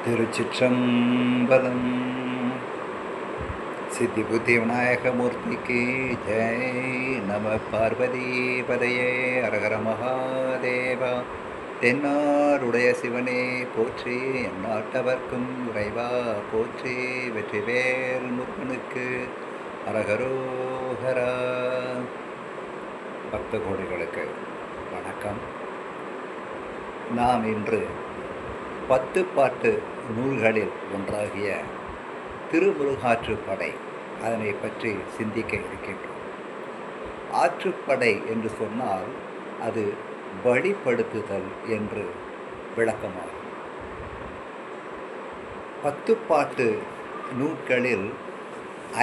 திருச்சிற்றம்பலம். சித்தி புத்தி விநாயகமூர்த்திக்கு ஜெய். நம பார்வதி பதையே அரகர மகாதேவா. தென்னாருடைய சிவனே போற்றி, எந்நாட்டவர்க்கும் இறைவா போற்றி. வெற்றிவேல் முருகனுக்கு அரகரோகரா. பக்த கோடிகளுக்கு வணக்கம். நாம் இன்று 10 பாட்டு நூல்களில் ஒன்றாகிய திருமுருகாற்றுப்படை அதனை பற்றி சிந்திக்க இருக்கின்றோம். ஆற்றுப்படை என்று சொன்னால் அது வழிப்படுத்துதல் என்று விளக்கமாகும். 10 பாட்டு நூல்களில்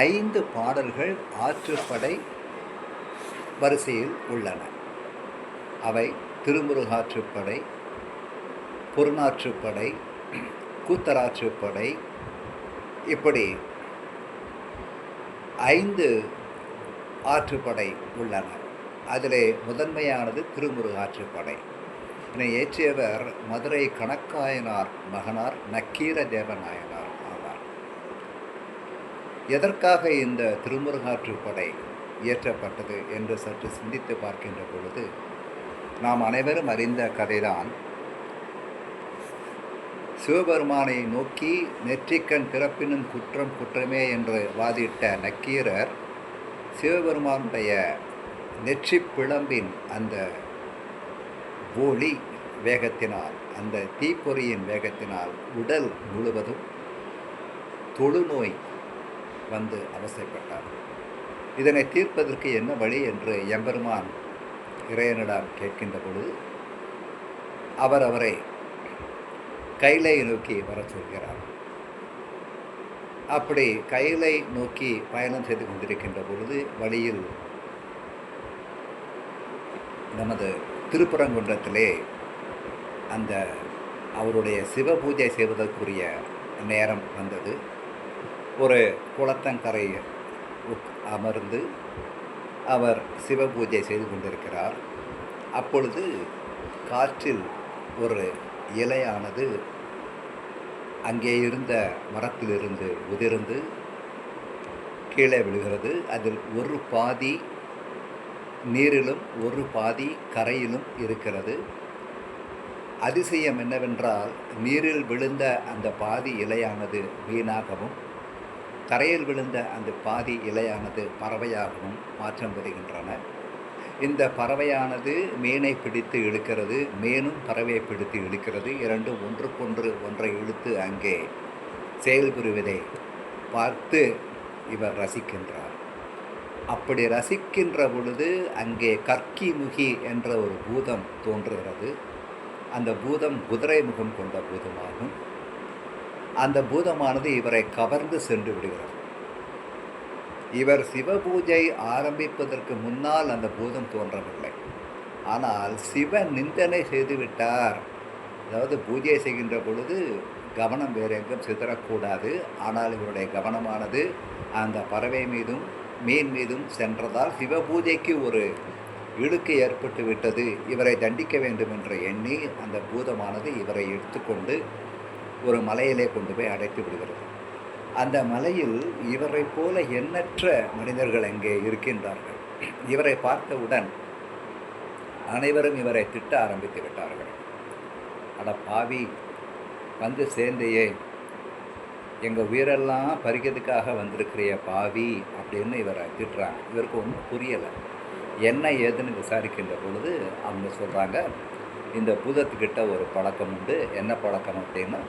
5 பாடல்கள் ஆற்றுப்படை வரிசையில் உள்ளன. அவை திருமுருகாற்றுப்படை, புறநாற்றுப்படை, கூத்தராற்றுப்படை, இப்படி 5 ஆற்றுப்படை உள்ளன. அதிலே முதன்மையானது திருமுருகாற்றுப்படை. இதனை இயற்றியவர் மதுரை கணக்காயனார் மகனார் நக்கீர தேவநாயனார் ஆவார். எதற்காக இந்த திருமுருகாற்றுப்படை இயற்றப்பட்டது என்று சற்று சிந்தித்து பார்க்கின்ற பொழுது நாம் அனைவரும் அறிந்த கதைதான். சிவபெருமானை நோக்கி நெற்றிக்கண் பிறப்பினும் குற்றம் குற்றமே என்று வாதிட்ட நக்கீரர் சிவபெருமானுடைய நெற்றி பிளம்பின் அந்த ஒளி வேகத்தினால், அந்த தீப்பொறியின் வேகத்தினால் உடல் முழுவதும் தொழுநோய் வந்து அவசைப்பட்டார். இதனை தீர்ப்பதற்கு என்ன வழி என்று எம்பெருமான் இறைவனிடம் கேட்கின்ற பொழுது அவரை கைலை நோக்கி வர சொல்கிறார். அப்படி கைலை நோக்கி பயணம் செய்து கொண்டிருக்கின்ற பொழுது வழியில் நமது திருப்பரங்குன்றத்திலே அந்த அவருடைய சிவ பூஜை செய்வதற்குரிய நேரம் வந்தது. ஒரு குளத்தங்கரை அமர்ந்து அவர் சிவ பூஜை செய்து கொண்டிருக்கிறார். அப்பொழுது காற்றில் ஒரு இலையானது அங்கே இருந்த மரத்திலிருந்து உதிர்ந்து கீழே விழுகிறது. அதில் ஒரு பாதி நீரிலும் ஒரு பாதி கரையிலும் இருக்கிறது. அதிசயம் என்னவென்றால், நீரில் விழுந்த அந்த பாதி இலையானது மீனாகவும், கரையில் விழுந்த அந்த பாதி இலையானது பறவையாகவும் மாற்றம் பெறுகின்றன. இந்த பறவையானது மீனை பிடித்து இழுக்கிறது, மீனும் பறவையை பிடித்து இழுக்கிறது. இரண்டும் ஒன்றுக்கொன்று ஒன்றை இழுத்து அங்கே செயல்புரிவதை பார்த்து இவர் ரசிக்கின்றார். அப்படி ரசிக்கின்ற பொழுது அங்கே கற்கிமுகி என்ற ஒரு பூதம் தோன்றுகிறது. அந்த பூதம் குதிரை முகம் கொண்ட பூதமாகும். அந்த பூதமானது இவரை கவர்ந்து சென்று விடுகிறது. இவர் சிவபூஜை ஆரம்பிப்பதற்கு முன்னால் அந்த பூதம் தோன்றவில்லை. ஆனால் சிவ நிந்தனை செய்துவிட்டார். அதாவது பூஜை செய்கின்ற பொழுது கவனம் வேறு எங்கும் சிதறக்கூடாது. ஆனால் இவருடைய கவனமானது அந்த பறவை மீதும் மீன் மீதும் சென்றதால் சிவபூஜைக்கு ஒரு இழுக்கு ஏற்பட்டு விட்டது. இவரை தண்டிக்க வேண்டும் என்று எண்ணி அந்த பூதமானது இவரை எடுத்துக்கொண்டு ஒரு மலையிலே கொண்டு போய் அடைத்து விடுகிறது. அந்த மலையில் இவரை போல எண்ணற்ற மனிதர்கள் அங்கே இருக்கின்றார்கள். இவரை பார்த்தவுடன் அனைவரும் இவரை திட்ட ஆரம்பித்து விட்டார்கள். அட பாவி, வந்து சேர்ந்தையே, எங்கள் உயிரெல்லாம் பறிக்கிறதுக்காக வந்திருக்கிற பாவி அப்படின்னு இவரை திட்டுறாங்க. இவருக்கு ஒன்றும் புரியலை. என்ன ஏதுன்னு விசாரிக்கின்ற பொழுது அவங்க சொல்கிறாங்க, இந்த பூதத்துக்கிட்ட ஒரு பழக்கம் உண்டு. என்ன பழக்கம் அப்படின்னா,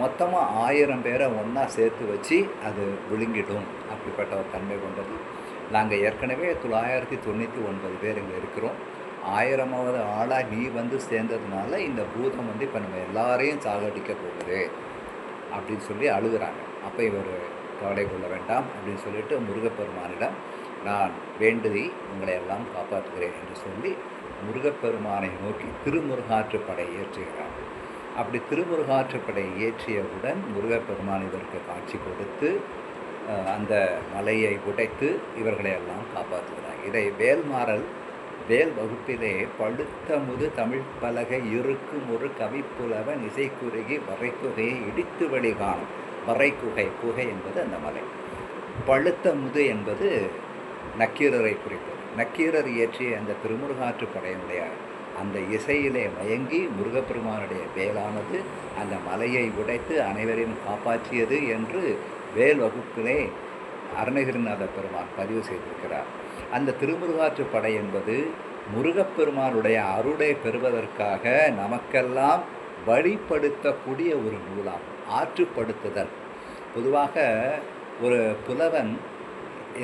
மொத்தமாக 1000 பேரை ஒன்றா சேர்த்து வச்சு அது விழுங்கிடும். அப்படிப்பட்ட ஒரு தன்மை கொண்டது. நாங்கள் ஏற்கனவே 999 பேர் இங்கே இருக்கிறோம். 1000வது ஆளாக நீ வந்து சேர்ந்ததுனால இந்த பூதம் வந்து இப்போ நம்ம எல்லாரையும் சாகடிக்க போகுது அப்படின்னு சொல்லி அழுகிறாங்க. அப்போ இவர் கவலை கொள்ள வேண்டாம் அப்படின்னு சொல்லிட்டு முருகப்பெருமானிடம் நான் வேண்டுதி உங்களை எல்லாம் காப்பாற்றுகிறேன் என்று சொல்லி முருகப்பெருமானை நோக்கி திருமுருகாற்றுப்படை இயற்றுகிறார். அப்படி திருமுருகாற்றுப்படை இயற்றியவுடன் முருகப்பெருமான் இதற்கு காட்சி கொடுத்து அந்த மலையை உடைத்து இவர்களை எல்லாம் காப்பாற்றுகிறார். இதை வேல்மாறல் வேல் வகுப்பிலே பழுத்தமுது தமிழ் பலகை இருக்கும் ஒரு கவிப்புலவன் இசைக்குறுகி வரைக்குகையை இடித்து வழி காணும். வரைக்குகை, குகை என்பது அந்த மலை. பழுத்தமுது என்பது நக்கீரரை குறிப்பது. நக்கீரர் இயற்றிய அந்த திருமுருகாற்றுப்படையினுடைய அந்த இசையிலே மயங்கி முருகப்பெருமானுடைய வேலானது அந்த மலையை உடைத்து அனைவரையும் காப்பாற்றியது என்று வேல் வகுப்பிலே அருணகிரிநாத பெருமான் பதிவு செய்திருக்கிறார். அந்த திருமுருகாற்றுப்படை என்பது முருகப்பெருமானுடைய அருளை பெறுவதற்காக நமக்கெல்லாம் வழிப்படுத்தக்கூடிய ஒரு நூலாகும். ஆற்றுப்படுத்துதல். பொதுவாக ஒரு புலவன்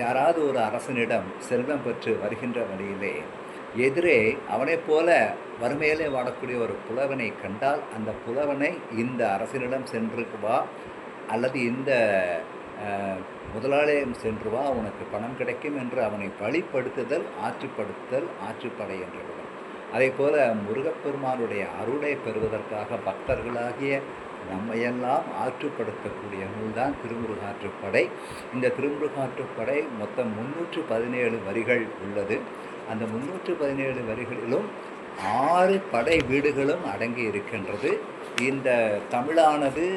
யாராவது ஒரு அரசனிடம் செல்வம் பெற்று வருகின்ற வழியிலே எதிரே அவனைப் போல வறுமையிலே வாழக்கூடிய ஒரு புலவனை கண்டால் அந்த புலவனை இந்த அரசனிடம் சென்று வா, அல்லது இந்த முதலாளியம் சென்று வா, உனக்கு பணம் கிடைக்கும் என்று அவனை வழிப்படுத்துதல் ஆற்றுப்படுத்துதல் ஆற்றுப்படை என்று விடும். அதே போல முருகப்பெருமானுடைய அருளை பெறுவதற்காக பக்தர்களாகிய நம்மையெல்லாம் ஆற்றுப்படுத்தக்கூடிய நூல்தான் திருமுருகாற்றுப்படை. இந்த திருமுருகாற்றுப்படை மொத்தம் 317 வரிகள் உள்ளது. அந்த 317 வரிகளிலும் 6 படை வீடுகளும் அடங்கி இருக்கின்றது. இந்த தமிழானது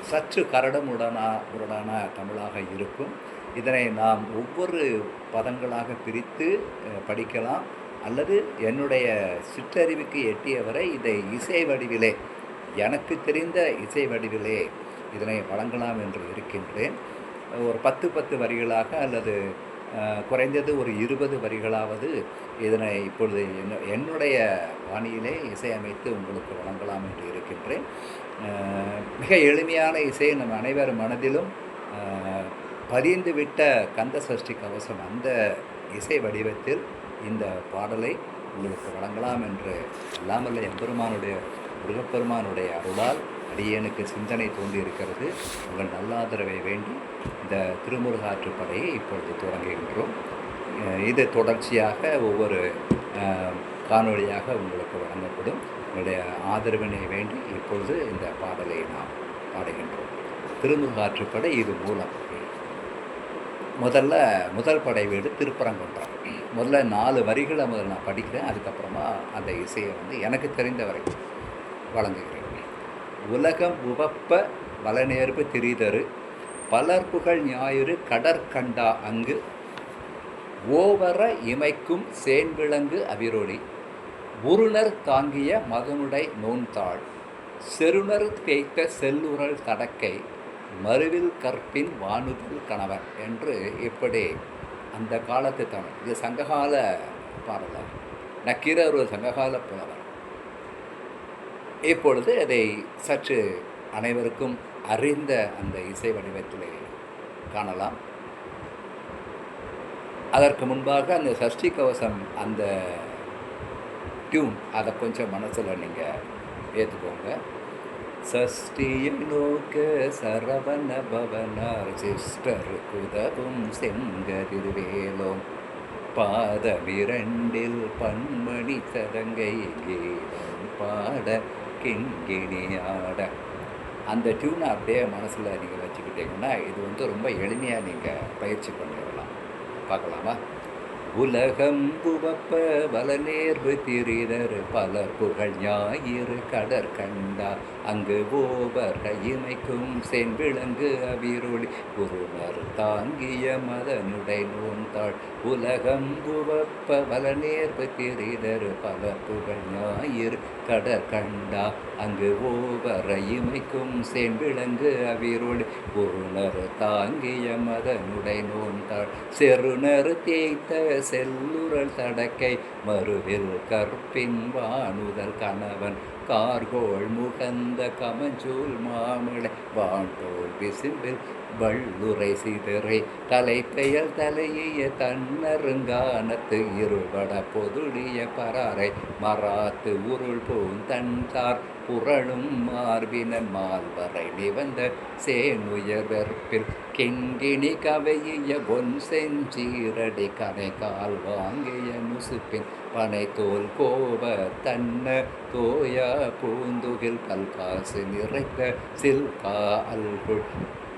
சற்று கரடுமுரடான தமிழாக இருக்கும். இதனை நாம் ஒவ்வொரு பதங்களாக பிரித்து படிக்கலாம், அல்லது என்னுடைய சிற்றறிவுக்கு எட்டியவரை இதை இசை வடிவிலே, எனக்கு தெரிந்த இசை வடிவிலே இதனை வழங்கலாம் என்று இருக்கின்றேன். ஒரு 10 வரிகளாக அல்லது குறைந்தது ஒரு 20 வரிகளாவது இதனை இப்பொழுது என்னுடைய பாணியிலே இசையமைத்து உங்களுக்கு வழங்கலாம் என்று இருக்கின்றேன். மிக எளிமையான இசை நம் அனைவர் மனதிலும் பதிந்துவிட்ட கந்த சஷ்டி கவசம் அந்த இசை வடிவத்தில் இந்த பாடலை உங்களுக்கு வழங்கலாம் என்று அல்லாமல்ல எம்பெருமானுடைய முருகப்பெருமானுடைய அருளால் அடியேனுக்கு சிந்தனை தோன்றியிருக்கிறது. உங்கள் நல்லாதரவை வேண்டி இந்த திருமுருகாற்றுப்படையை இப்பொழுது தொடங்குகின்றோம். இது தொடர்ச்சியாக ஒவ்வொரு காணொளியாக உங்களுக்கு வழங்கப்படும். உங்களுடைய ஆதரவினை வேண்டி இப்பொழுது இந்த பாடலை நாம் பாடுகின்றோம். திருமுருகாற்றுப்படை இது மூலம். முதல் படை வீடு திருப்பரங்குன்றம். முதல்ல 4 வரிகளை நான் படிக்கிறேன். அதுக்கப்புறமா அந்த இசையை எனக்கு தெரிந்த வரை வழங்குகிறேன். உலகம் உவப்ப வளநேர்வு திரிதரு பலர் புகழ் ஞாயிறு கடற்கண்டா அங்கு ஓவர இமைக்கும் சேன்விளங்கு அவிரொளி உருணர் தாங்கிய மதனுடை நோன்தாள் செருணர் தேய்த்த செல்லுரல் தடக்கை மறுவில் கற்பின் வானுதல் கணவர் என்று இப்படி அந்த காலத்து தமிழ். இது சங்ககால பாடலார். நக்கீரர் ஒரு சங்ககால புலவர். இப்பொழுது அதை சற்று அனைவருக்கும் அறிந்த அந்த இசை வடிவத்திலே காணலாம். அதற்கு முன்பாக அந்த சஷ்டி கவசம் அந்த டியூன் அதை கொஞ்சம் மனசில் நீங்கள் ஏற்றுக்கோங்க. சஷ்டியை நோக்க சரவண பவனார் சிஸ்டர் குதவும் செங்கதிர்வேலோம் பாதமிரண்டில் பன்மணி சதங்கை கீதம் பாட கிங்கிணியாட. அந்த டியூனை அப்படியே மனசில் நீங்கள் வச்சுக்கிட்டீங்கன்னா இது ரொம்ப எளிமையாக நீங்கள் பயிற்சி பண்ணிடலாம். பார்க்கலாமா? உலகம் புவப்ப வளநேர்வு திரிதர் பலர் புகழ் ஞாயிறு கடற்கண்டா அங்கு ஓவர் இமைக்கும் சென்விளங்கு அவிரொளி குருணர் தாங்கிய மதனுடை நோன்தாள் உலகம் புவப்ப வளநேர்வு திரிதர் பலர் புகழ் ஞாயிறு கடற்கண்டா அங்கு ஓவர் இமைக்கும் சென்விளங்கு அவிரொளி குருணர் தாங்கிய மதனுடை நோன்தாள் செருணர் தேய்த்த செல்லுரல் தடக்கை மறுவில் கற்பின் வானுதல் கணவன் கார்கோள் முகந்த கமஞ்சூல் மாமலை வான்தோல் விசிம்பில் வள்ளுரை சிதறை தலைப்பெயல் தலைய தன்னருங்கானத்து இருபட பொதுடிய பராரை மராத்து உருள் பூந்தன்தார் புரளும் மார்பினன் மால்வரை நிவந்த சேனுயர் வெற்பில் கிங்கிணி கவைய பொன் செஞ்சீரடி கனை கால் வாங்கிய முசுப்பின் பனை தோல் கோவ தன்ன தோயா பூந்துகில் பல்காசு நிறைத்த சில்கா அல்குள்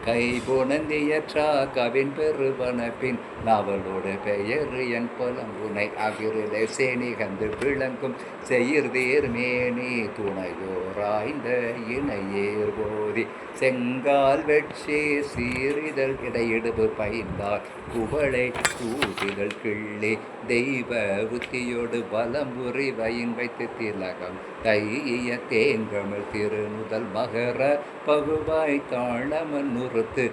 கைபுணந்தியற்றா கவின் பெருவனப்பின் நாவலோடு பெயர் என் புலம்புனை அகிரிலே சேனிகந்து விளங்கும் செயிர்தீர் மேனி துணையோராய்ந்த இணையேர் போதி செங்கால் வெட்சி சீரிதழ் இடையிடுபு பைந்தார் குவளை கூதிகள் கிள்ளி தெய்வ புத்தியோடு பலம்புரி வயின் வைத்து திலகம் தைய தேங்கமிழ் திருநுதல் மகர பகுவாய் தாழமன் நுறுத்து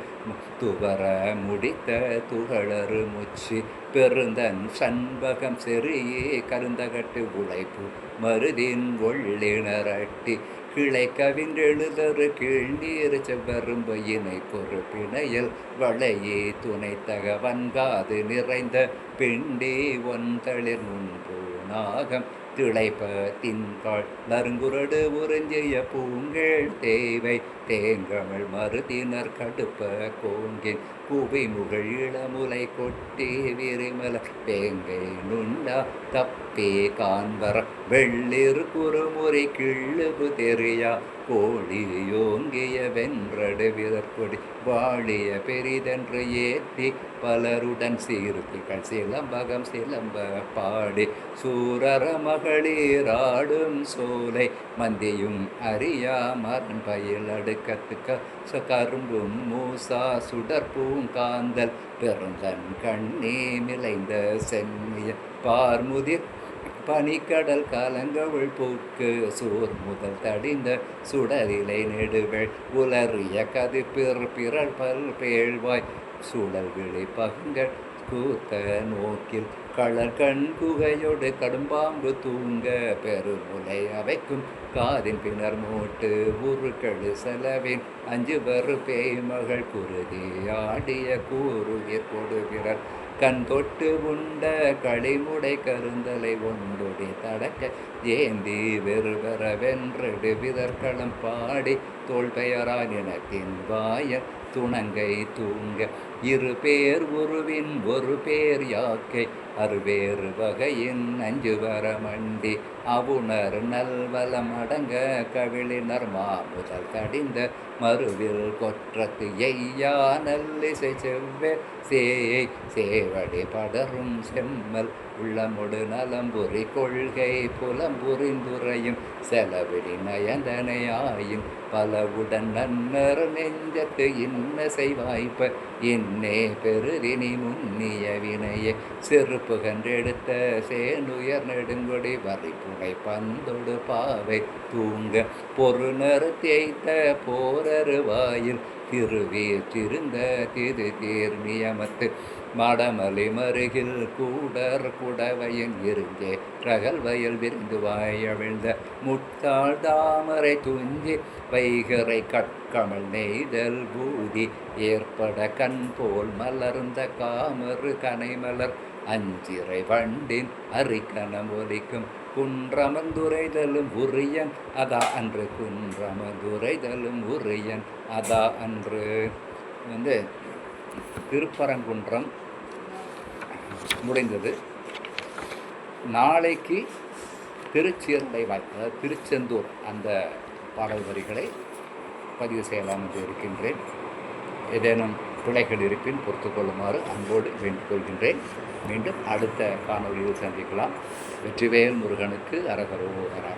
துவர முடித்த துகளறு முச்சி பெருந்தன் சண்பகம் செறியே கருந்தகட்டு உழைப்பு மருதின் ஒள்ளிணரட்டி கிளை கவின்றெழுதரு கீழ்நீர் செவ்வரும்பு இணை பொறுப்பிணையல் வளையே துணைத்தக வன்காது நிறைந்த பிண்டி ஒன்றளிர் முன்பூனாகம் திளைப்ப தின்காள் நறுங்குரடு உறிஞ்சிய பூங்கேள் தேவை தேங்கமிழ் மருதினர் கடுப்ப கோங்கின் குவிமுகள் இளமுலை கொட்டி விரிமல வேங்கை நுண்டா தப்பே காண்பர வெள்ளிரு குறுமுறை கிள்ளுபு தெரியா கோழியோங்கிய வென்றடு விதற்கொடி வாழிய பெரிதென்று ஏத்தி பலருடன் சீர்த்திகள் சிலம்பகம் சிலம்ப பாடி சூரர மகளிராடும் சோலை மந்தியும் அறியா மரன் பயில் அடுக்கத்துக்க கரும்பும் மூசா சுடற்பூங்காந்தல் பெருந்தன் கண்ணே மிளைந்த சென்னிய பார்முதிர் பனிக்கடல் காலங்கவுள் பூக்கு சூர் முதல் தடிந்த சுடரிலை நெடுவெள் உலறிய கதிப்பிற் பிறல் பல் பேழ்வாய் சுழல் விழி பகங்கள் கூத்த நோக்கில் களர் கண் குகையோடு கடும்பாம்பு தூங்க பெருமுலை அவைக்கும் காதின் பின்னர் மூட்டு உருக்கழு செலவின் அஞ்சு வரு பேய்மகள் குருதி ஆடிய கூறுயிர் கொடுகிறார் கண் தொட்டு உண்ட களிமுடை கருந்தலை ஒன்றொடி தடக்க ஏந்தி வெறுவர வென்றெடு விதற்களம் பாடி தோல் பெயரான் இனத்தின் வாய துணங்கை தூங்க இரு பேர் உருவின் ஒரு பேர் யாக்கை அறுவேறு வகையின் அஞ்சு வர மண்டி அவுணர் நல்வலம் அடங்க கவிழினர் மாமுதல் கடிந்த மறுவில் கொற்றத்து எய்யா நல்லிசை செவ்வே சேயை சேவடி படரும் செம்மல் உள்ளமுடு நலம்புரி கொள்கை புலம்புரிந்துரையும் செலவிடி நயந்தனையாயும் பலவுடன் நன்னர் நெஞ்சத்து இன்ன செய்வாய்ப்ப இன்னே பெருதினி முன்னிய வினையே செருப்பு கன்றெடுத்த சேனுயர் நெடுங்கொடி வரிப்புகை பந்தொடு பாவை தூங்க பொருணர் தேய்த்த போரரு வாயில் திருவீர் திருந்த திரு தீர் நியமத்து மடமலி மருகில் கூடர் குடவையின் இருந்தே ரகல் வயல் விருந்து வாயவிழ்ந்த முட்டாள் தாமரை துஞ்சி வைகரை கட்கமல் நெய்தல் பூதி ஏற்பட கண் போல் மலர்ந்த காமறு கனைமலர் அஞ்சிறை வண்டின் அரிக்கணம் ஒலிக்கும் குன்றமந்துரைதலும் உரியன் அதா அன்று குன்றமந்துரைதலும் உரியன் அதா அன்று திருப்பரங்குன்றம் முடிந்தது. நாளைக்கு திருச்சீர்லைவாய் அதாவது திருச்செந்தூர் அந்த பாடல் வரிகளை பதிவு செய்யலாம் என்று இருக்கின்றேன். ஏதேனும் பிழைகள் இருப்பின் பொறுத்து கொள்ளுமாறு அன்போடு வேண்டிக் கொள்கின்றேன். மீண்டும் அடுத்த காணொலியில் சந்திக்கலாம். வெற்றிவேல் முருகனுக்கு அரகரோகரா.